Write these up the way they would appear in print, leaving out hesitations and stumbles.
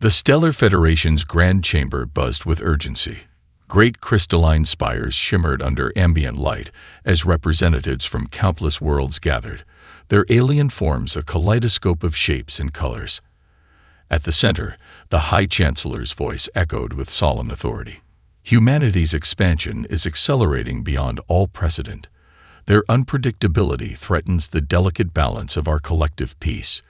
The Stellar Federation's Grand Chamber buzzed with urgency. Great crystalline spires shimmered under ambient light as representatives from countless worlds gathered, their alien forms a kaleidoscope of shapes and colors. At the center, the High Chancellor's voice echoed with solemn authority. Humanity's expansion is accelerating beyond all precedent. Their unpredictability threatens the delicate balance of our collective peace,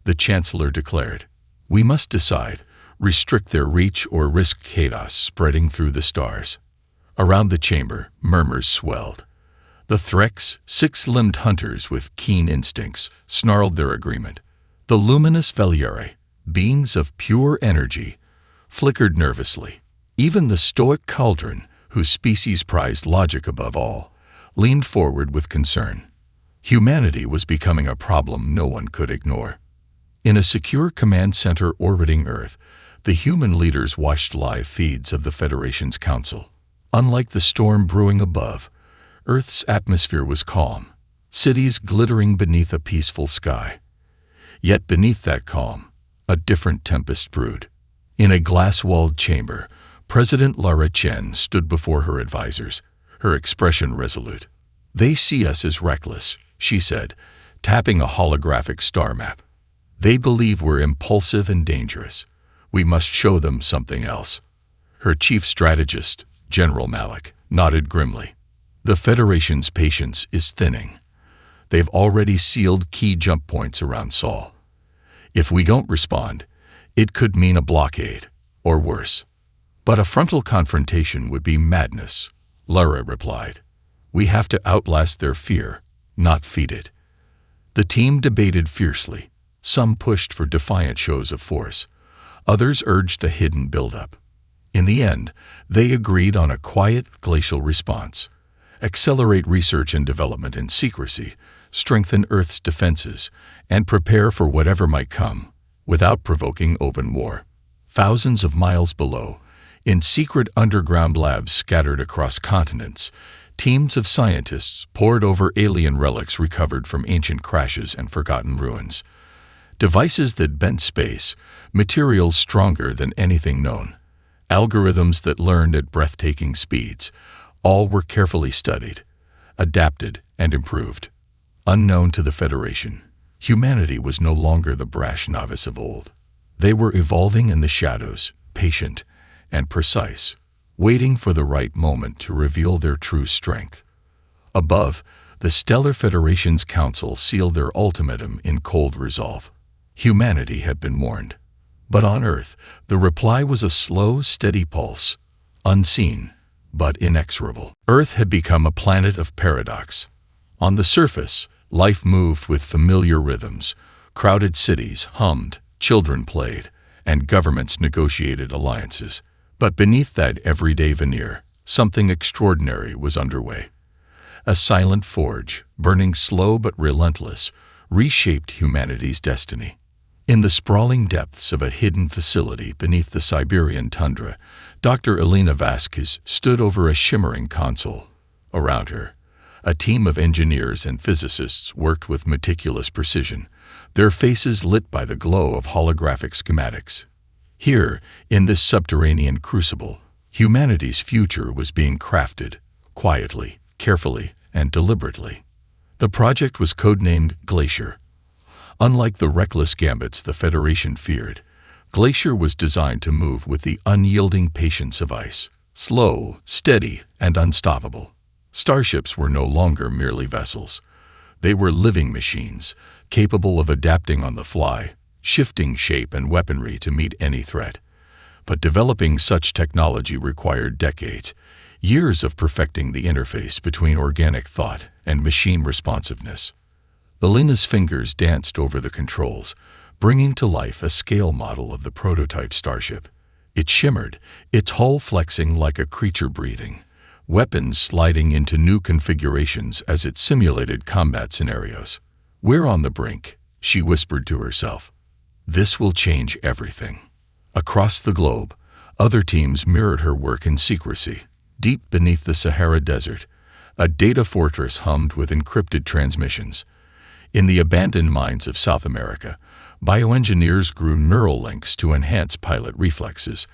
the Chancellor declared. We must decide, restrict their reach or risk chaos spreading through the stars. Around the chamber, murmurs swelled. The Threks, six-limbed hunters with keen instincts, snarled their agreement. The luminous Veliere, beings of pure energy, flickered nervously. Even the stoic Cauldron, whose species prized logic above all, leaned forward with concern. Humanity was becoming a problem no one could ignore. In a secure command center orbiting Earth, the human leaders watched live feeds of the Federation's Council. Unlike the storm brewing above, Earth's atmosphere was calm, cities glittering beneath a peaceful sky. Yet beneath that calm, a different tempest brewed. In a glass-walled chamber, President Lara Chen stood before her advisors, her expression resolute. They see us as reckless, she said, tapping a holographic star map. They believe we're impulsive and dangerous. We must show them something else. Her chief strategist, General Malik, nodded grimly. The Federation's patience is thinning. They've already sealed key jump points around Sol. If we don't respond, it could mean a blockade, or worse. But a frontal confrontation would be madness, Lara replied. We have to outlast their fear, not feed it. The team debated fiercely. Some pushed for defiant shows of force. Others urged a hidden buildup. In the end, they agreed on a quiet, glacial response. Accelerate research and development in secrecy, strengthen Earth's defenses, and prepare for whatever might come, without provoking open war. Thousands of miles below, in secret underground labs scattered across continents, teams of scientists pored over alien relics recovered from ancient crashes and forgotten ruins. Devices that bent space, materials stronger than anything known, algorithms that learned at breathtaking speeds, all were carefully studied, adapted, and improved. Unknown to the Federation, humanity was no longer the brash novice of old. They were evolving in the shadows, patient and precise, waiting for the right moment to reveal their true strength. Above, the Stellar Federation's Council sealed their ultimatum in cold resolve. Humanity had been warned. But on Earth, the reply was a slow, steady pulse, unseen, but inexorable. Earth had become a planet of paradox. On the surface, life moved with familiar rhythms. Crowded cities hummed, children played, and governments negotiated alliances. But beneath that everyday veneer, something extraordinary was underway. A silent forge, burning slow but relentless, reshaped humanity's destiny. In the sprawling depths of a hidden facility beneath the Siberian tundra, Dr. Elena Vasquez stood over a shimmering console. Around her, a team of engineers and physicists worked with meticulous precision, their faces lit by the glow of holographic schematics. Here, in this subterranean crucible, humanity's future was being crafted, quietly, carefully, and deliberately. The project was codenamed Glacial. Unlike the reckless gambits the Federation feared, Glacial was designed to move with the unyielding patience of ice, slow, steady, and unstoppable. Starships were no longer merely vessels. They were living machines, capable of adapting on the fly, shifting shape and weaponry to meet any threat. But developing such technology required decades, years of perfecting the interface between organic thought and machine responsiveness. Elena's fingers danced over the controls, bringing to life a scale model of the prototype starship. It shimmered, its hull flexing like a creature breathing, weapons sliding into new configurations as it simulated combat scenarios. "We're on the brink," she whispered to herself. "This will change everything." Across the globe, other teams mirrored her work in secrecy. Deep beneath the Sahara Desert, a data fortress hummed with encrypted transmissions. In the abandoned mines of South America, Bioengineers grew neural links to enhance pilot reflexes.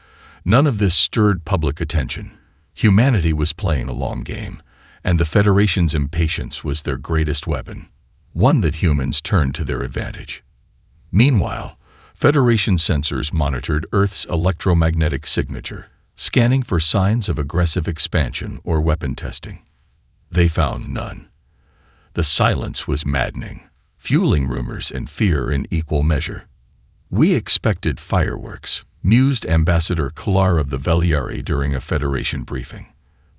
None of this stirred public attention. Humanity was playing a long game, and the Federation's impatience was their greatest weapon, one that humans turned to their advantage. Meanwhile, Federation sensors monitored Earth's electromagnetic signature, scanning for signs of aggressive expansion or weapon testing. They found none. The silence was maddening, fueling rumors and fear in equal measure. "We expected fireworks," mused Ambassador Kalar of the Veliari during a Federation briefing.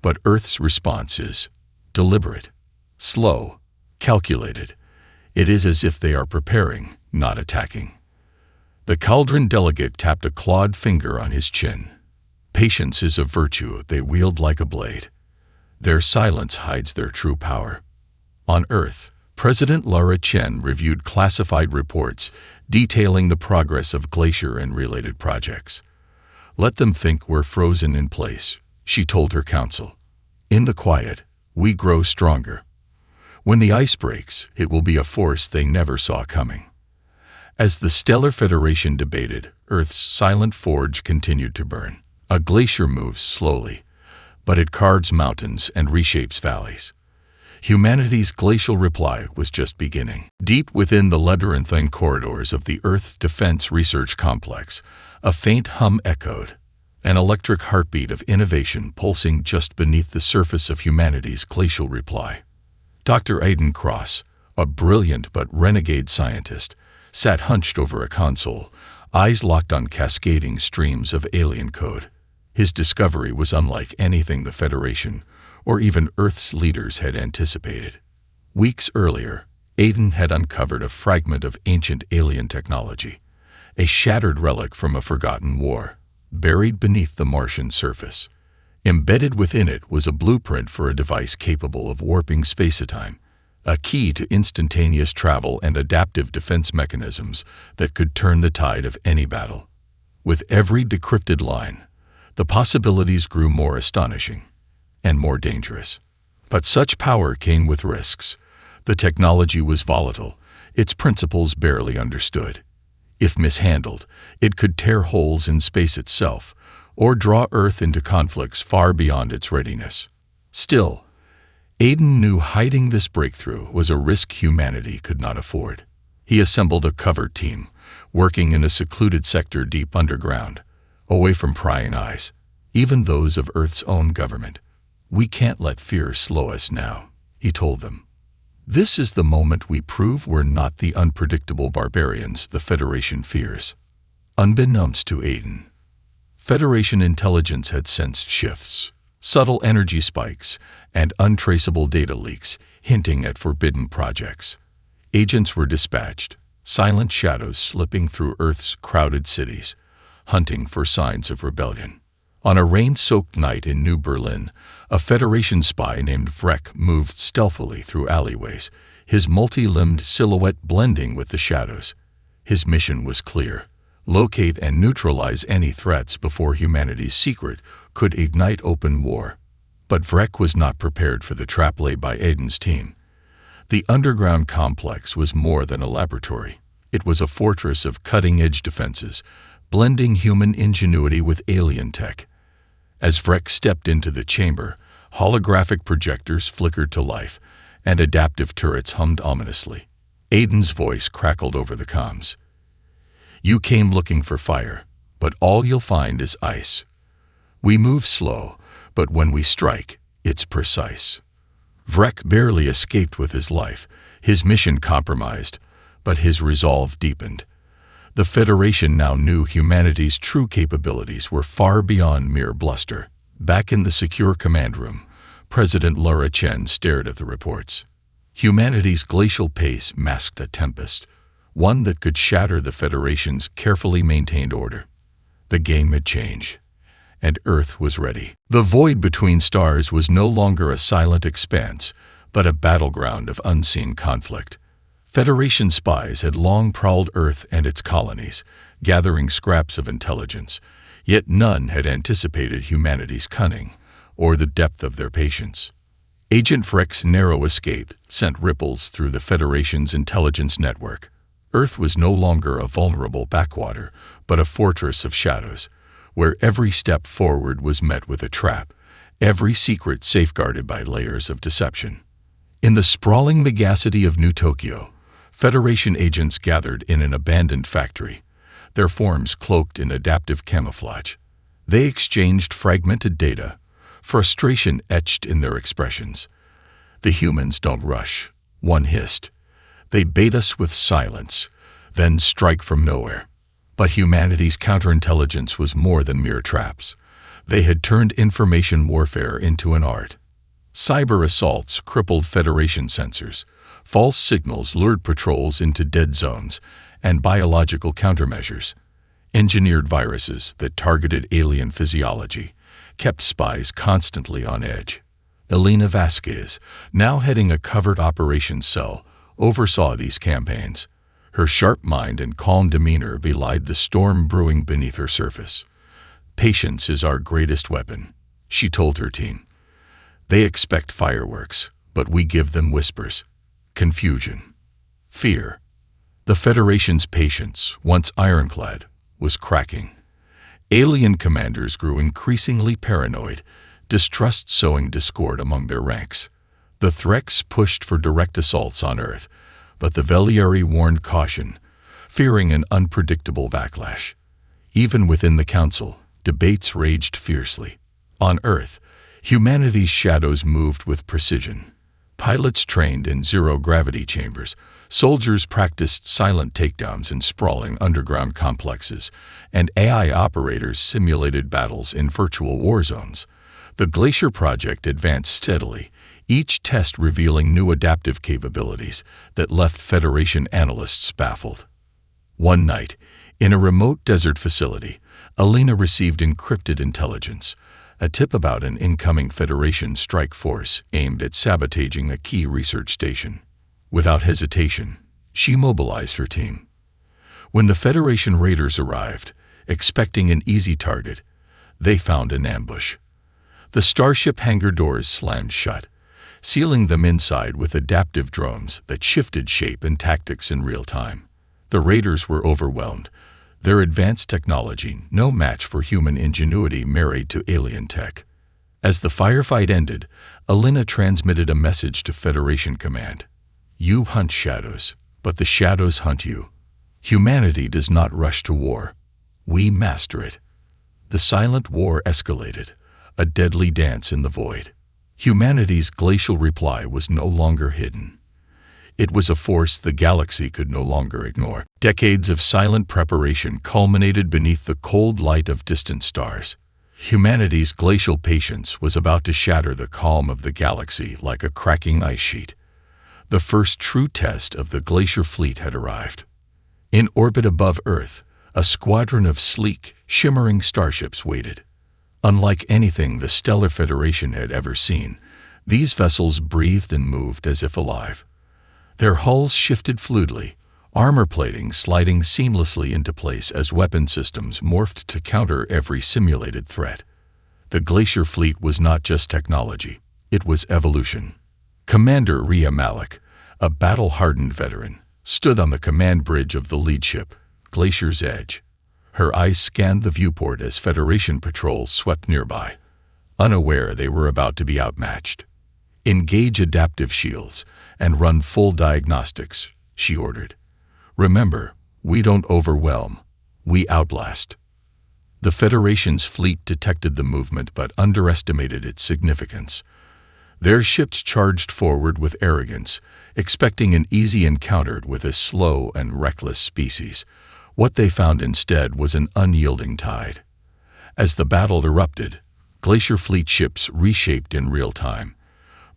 "But Earth's response is deliberate, slow, calculated. It is as if they are preparing, not attacking." The Cauldron delegate tapped a clawed finger on his chin. "Patience is a virtue they wield like a blade. Their silence hides their true power." On Earth, President Lara Chen reviewed classified reports detailing the progress of Glacial and related projects. "Let them think we're frozen in place," she told her council. "In the quiet, we grow stronger. When the ice breaks, it will be a force they never saw coming." As the Stellar Federation debated, Earth's silent forge continued to burn. A glacier moves slowly, but it carves mountains and reshapes valleys. Humanity's glacial reply was just beginning. Deep within the labyrinthine corridors of the Earth Defense Research Complex, a faint hum echoed, an electric heartbeat of innovation pulsing just beneath the surface of humanity's glacial reply. Dr. Aidan Cross, a brilliant but renegade scientist, sat hunched over a console, eyes locked on cascading streams of alien code. His discovery was unlike anything the Federation or even Earth's leaders had anticipated. Weeks earlier, Aidan had uncovered a fragment of ancient alien technology, a shattered relic from a forgotten war, buried beneath the Martian surface. Embedded within it was a blueprint for a device capable of warping space-time, a key to instantaneous travel and adaptive defense mechanisms that could turn the tide of any battle. With every decrypted line, the possibilities grew more astonishing and more dangerous. But such power came with risks. The technology was volatile, its principles barely understood. If mishandled, it could tear holes in space itself, or draw Earth into conflicts far beyond its readiness. Still, Aidan knew hiding this breakthrough was a risk humanity could not afford. He assembled a covert team, working in a secluded sector deep underground, away from prying eyes, even those of Earth's own government. "We can't let fear slow us now," he told them. "This is the moment we prove we're not the unpredictable barbarians the Federation fears." Unbeknownst to Aidan, Federation intelligence had sensed shifts, subtle energy spikes, and untraceable data leaks hinting at forbidden projects. Agents were dispatched, silent shadows slipping through Earth's crowded cities, hunting for signs of rebellion. On a rain-soaked night in New Berlin, a Federation spy named Vrek moved stealthily through alleyways, his multi-limbed silhouette blending with the shadows. His mission was clear: locate and neutralize any threats before humanity's secret could ignite open war. But Vrek was not prepared for the trap laid by Aidan's team. The underground complex was more than a laboratory. It was a fortress of cutting-edge defenses, blending human ingenuity with alien tech. As Vrek stepped into the chamber, holographic projectors flickered to life, and adaptive turrets hummed ominously. Aidan's voice crackled over the comms. "You came looking for fire, but all you'll find is ice. We move slow, but when we strike, it's precise." Vrek barely escaped with his life, his mission compromised, but his resolve deepened. The Federation now knew humanity's true capabilities were far beyond mere bluster. Back in the secure command room, President Lara Chen stared at the reports. Humanity's glacial pace masked a tempest, one that could shatter the Federation's carefully maintained order. The game had changed, and Earth was ready. The void between stars was no longer a silent expanse, but a battleground of unseen conflict. Federation spies had long prowled Earth and its colonies, gathering scraps of intelligence, yet none had anticipated humanity's cunning or the depth of their patience. Agent Vrek's narrow escape sent ripples through the Federation's intelligence network. Earth was no longer a vulnerable backwater, but a fortress of shadows, where every step forward was met with a trap, every secret safeguarded by layers of deception. In the sprawling megacity of New Tokyo, Federation agents gathered in an abandoned factory, their forms cloaked in adaptive camouflage. They exchanged fragmented data, frustration etched in their expressions. "The humans don't rush," one hissed. "They bait us with silence, then strike from nowhere." But humanity's counterintelligence was more than mere traps. They had turned information warfare into an art. Cyber assaults crippled Federation sensors, false signals lured patrols into dead zones, and biological countermeasures, engineered viruses that targeted alien physiology, kept spies constantly on edge. Elena Vasquez, now heading a covert operations cell, oversaw these campaigns. Her sharp mind and calm demeanor belied the storm brewing beneath her surface. "Patience is our greatest weapon," she told her team. "They expect fireworks, but we give them whispers, confusion, fear." The Federation's patience, once ironclad, was cracking. Alien commanders grew increasingly paranoid, distrust sowing discord among their ranks. The Threx pushed for direct assaults on Earth, but the Velieri warned caution, fearing an unpredictable backlash. Even within the Council, debates raged fiercely. On Earth, humanity's shadows moved with precision. Pilots trained in zero-gravity chambers, soldiers practiced silent takedowns in sprawling underground complexes, and AI operators simulated battles in virtual war zones. The Glacial project advanced steadily, each test revealing new adaptive capabilities that left Federation analysts baffled. One night, in a remote desert facility, Elena received encrypted intelligence, a tip about an incoming Federation strike force aimed at sabotaging a key research station. Without hesitation, she mobilized her team. When the Federation raiders arrived, expecting an easy target, they found an ambush. The starship hangar doors slammed shut, sealing them inside with adaptive drones that shifted shape and tactics in real time. The raiders were overwhelmed, their advanced technology no match for human ingenuity married to alien tech. As the firefight ended, Elena transmitted a message to Federation Command. "You hunt shadows, but the shadows hunt you. Humanity does not rush to war. We master it." The silent war escalated, a deadly dance in the void. Humanity's glacial reply was no longer hidden. It was a force the galaxy could no longer ignore. Decades of silent preparation culminated beneath the cold light of distant stars. Humanity's glacial patience was about to shatter the calm of the galaxy like a cracking ice sheet. The first true test of the Glacial fleet had arrived. In orbit above Earth, a squadron of sleek, shimmering starships waited. Unlike anything the Stellar Federation had ever seen, these vessels breathed and moved as if alive. Their hulls shifted fluidly, armor plating sliding seamlessly into place as weapon systems morphed to counter every simulated threat. The Glacial fleet was not just technology, it was evolution. Commander Rhea Malik, a battle-hardened veteran, stood on the command bridge of the lead ship, Glacier's Edge. Her eyes scanned the viewport as Federation patrols swept nearby, unaware they were about to be outmatched. "Engage adaptive shields and run full diagnostics," she ordered. "Remember, we don't overwhelm, we outblast." The Federation's fleet detected the movement but underestimated its significance. Their ships charged forward with arrogance, expecting an easy encounter with a slow and reckless species. What they found instead was an unyielding tide. As the battle erupted, Glacial fleet ships reshaped in real time,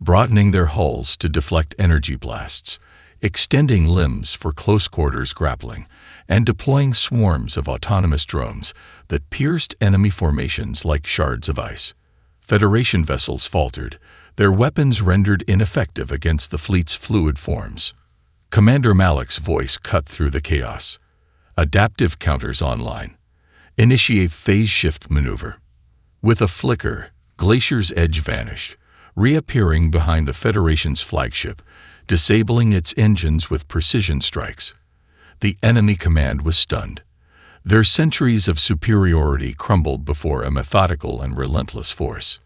broadening their hulls to deflect energy blasts, extending limbs for close-quarters grappling, and deploying swarms of autonomous drones that pierced enemy formations like shards of ice. Federation vessels faltered, their weapons rendered ineffective against the fleet's fluid forms. Commander Malik's voice cut through the chaos. "Adaptive counters online. Initiate phase shift maneuver." With a flicker, Glacier's Edge vanished, reappearing behind the Federation's flagship, disabling its engines with precision strikes. The enemy command was stunned. Their centuries of superiority crumbled before a methodical and relentless force.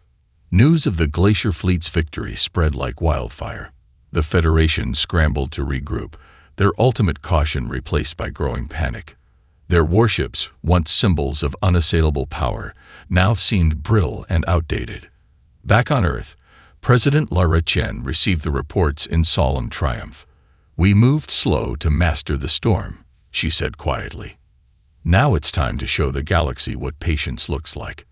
News of the Glacier fleet's victory spread like wildfire. The Federation scrambled to regroup, their ultimate caution replaced by growing panic. Their warships, once symbols of unassailable power, now seemed brittle and outdated. Back on Earth, President Narration received the reports in solemn triumph. "We moved slow to master the storm," she said quietly. "Now it's time to show the galaxy what patience looks like."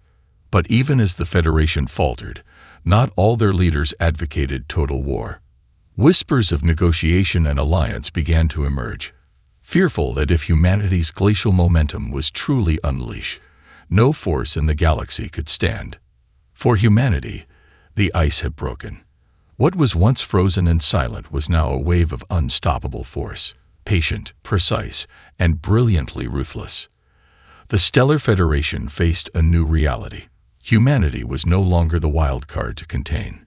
But even as the Federation faltered, not all their leaders advocated total war. Whispers of negotiation and alliance began to emerge. Fearful that if humanity's glacial momentum was truly unleashed, no force in the galaxy could stand. For humanity, the ice had broken. What was once frozen and silent was now a wave of unstoppable force, patient, precise, and brilliantly ruthless. The Stellar Federation faced a new reality. Humanity was no longer the wild card to contain.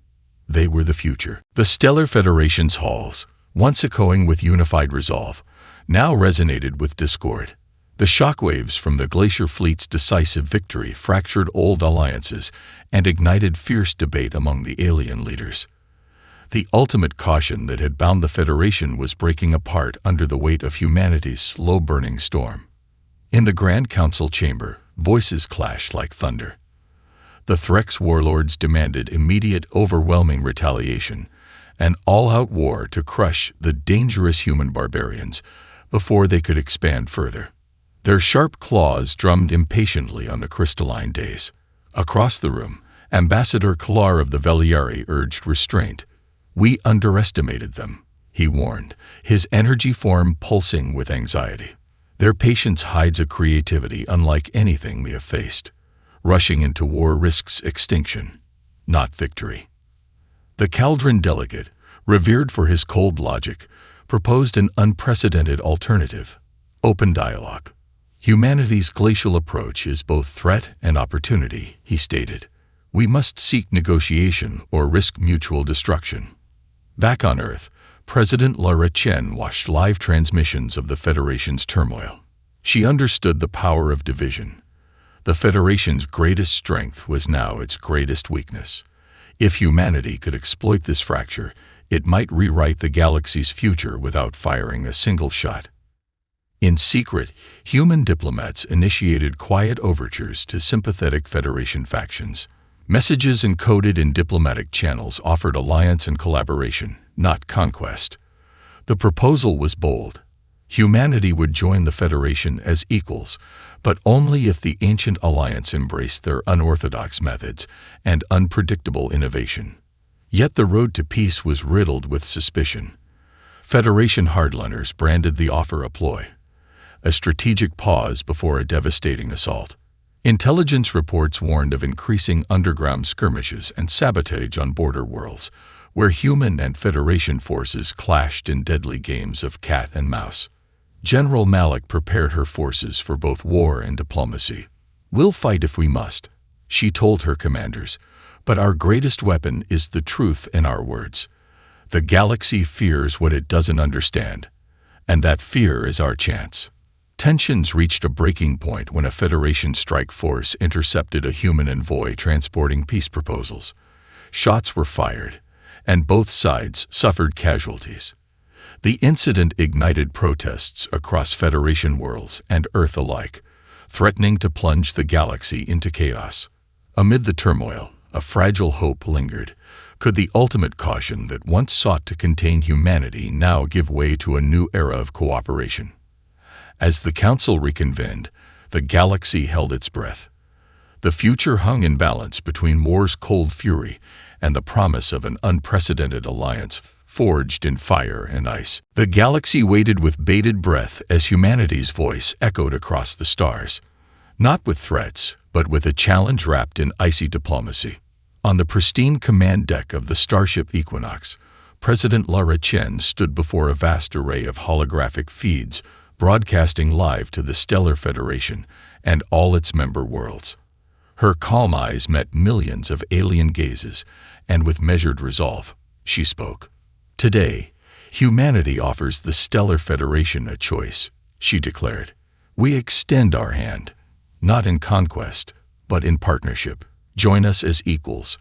They were the future. The Stellar Federation's halls, once echoing with unified resolve, now resonated with discord. The shockwaves from the Glacier fleet's decisive victory fractured old alliances and ignited fierce debate among the alien leaders. The ultimate caution that had bound the Federation was breaking apart under the weight of humanity's slow-burning storm. In the Grand Council chamber, voices clashed like thunder. The Threx warlords demanded immediate, overwhelming retaliation, an all-out war to crush the dangerous human barbarians before they could expand further. Their sharp claws drummed impatiently on the crystalline days. Across the room, Ambassador Kalar of the Veliari urged restraint. "We underestimated them," he warned, his energy form pulsing with anxiety. "Their patience hides a creativity unlike anything we have faced. Rushing into war risks extinction, not victory." The Caldron delegate, revered for his cold logic, proposed an unprecedented alternative: open dialogue. "Humanity's glacial approach is both threat and opportunity," he stated. "We must seek negotiation or risk mutual destruction." Back on Earth, President Narration watched live transmissions of the Federation's turmoil. She understood the power of division. The Federation's greatest strength was now its greatest weakness. If humanity could exploit this fracture, it might rewrite the galaxy's future without firing a single shot. In secret, human diplomats initiated quiet overtures to sympathetic Federation factions. Messages encoded in diplomatic channels offered alliance and collaboration, not conquest. The proposal was bold. Humanity would join the Federation as equals, but only if the ancient alliance embraced their unorthodox methods and unpredictable innovation. Yet the road to peace was riddled with suspicion. Federation hardliners branded the offer a ploy, a strategic pause before a devastating assault. Intelligence reports warned of increasing underground skirmishes and sabotage on border worlds, where human and Federation forces clashed in deadly games of cat and mouse. General Malik prepared her forces for both war and diplomacy. "We'll fight if we must," she told her commanders, "but our greatest weapon is the truth in our words. The galaxy fears what it doesn't understand, and that fear is our chance." Tensions reached a breaking point when a Federation strike force intercepted a human envoy transporting peace proposals. Shots were fired, and both sides suffered casualties. The incident ignited protests across Federation worlds and Earth alike, threatening to plunge the galaxy into chaos. Amid the turmoil, a fragile hope lingered. Could the ultimate caution that once sought to contain humanity now give way to a new era of cooperation? As the Council reconvened, the galaxy held its breath. The future hung in balance between war's cold fury and the promise of an unprecedented alliance forged in fire and ice. The galaxy waited with bated breath as humanity's voice echoed across the stars, not with threats, but with a challenge wrapped in icy diplomacy. On the pristine command deck of the starship Equinox, President Narration stood before a vast array of holographic feeds, broadcasting live to the Stellar Federation and all its member worlds. Her calm eyes met millions of alien gazes, and with measured resolve, she spoke. "Today, humanity offers the Stellar Federation a choice. she declared. "We extend our hand, not in conquest, but in partnership. Join us as equals.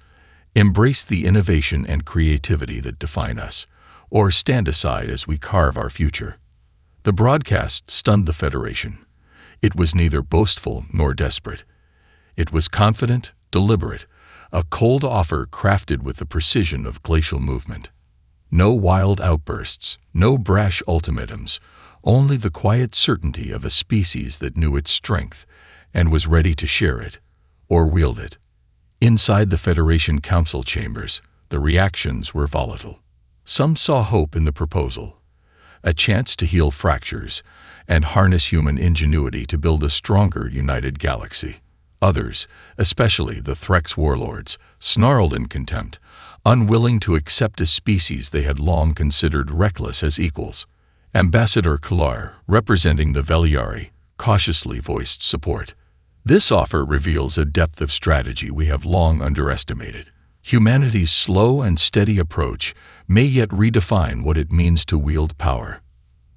Embrace the innovation and creativity that define us, or stand aside as we carve our future." The broadcast stunned the Federation. It was neither boastful nor desperate. It was confident, deliberate, a cold offer crafted with the precision of glacial movement. No wild outbursts, no brash ultimatums, only the quiet certainty of a species that knew its strength and was ready to share it, or wield it. Inside the Federation Council chambers, the reactions were volatile. Some saw hope in the proposal, a chance to heal fractures and harness human ingenuity to build a stronger, united galaxy. Others, especially the Threx warlords, snarled in contempt, unwilling to accept a species they had long considered reckless as equals. Ambassador Kalar, representing the Veliari, cautiously voiced support. "This offer reveals a depth of strategy we have long underestimated. Humanity's slow and steady approach may yet redefine what it means to wield power."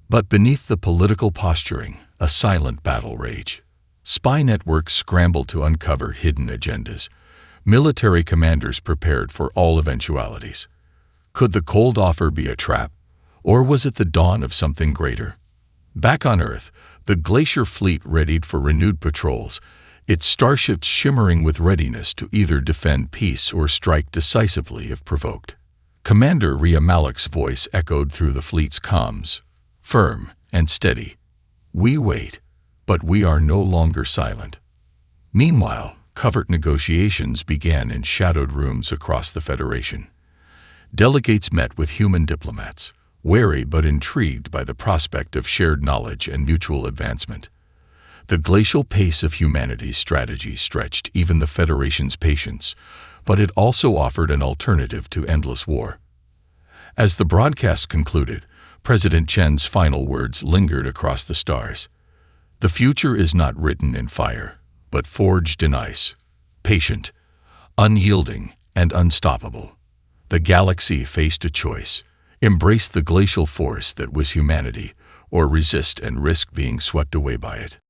But beneath the political posturing, a silent battle raged. Spy networks scrambled to uncover hidden agendas. Military commanders prepared for all eventualities. Could the cold offer be a trap, or was it the dawn of something greater? Back on Earth, the Glacier fleet readied for renewed patrols, its starships shimmering with readiness to either defend peace or strike decisively if provoked. Commander Ria Malik's voice echoed through the fleet's comms, firm and steady. "We wait, but we are no longer silent." Meanwhile, covert negotiations began in shadowed rooms across the Federation. Delegates met with human diplomats, wary but intrigued by the prospect of shared knowledge and mutual advancement. The glacial pace of humanity's strategy stretched even the Federation's patience, but it also offered an alternative to endless war. As the broadcast concluded, President Chen's final words lingered across the stars. "The future is not written in fire, but forged in ice, patient, unyielding, and unstoppable." The galaxy faced a choice: embrace the glacial force that was humanity, or resist and risk being swept away by it.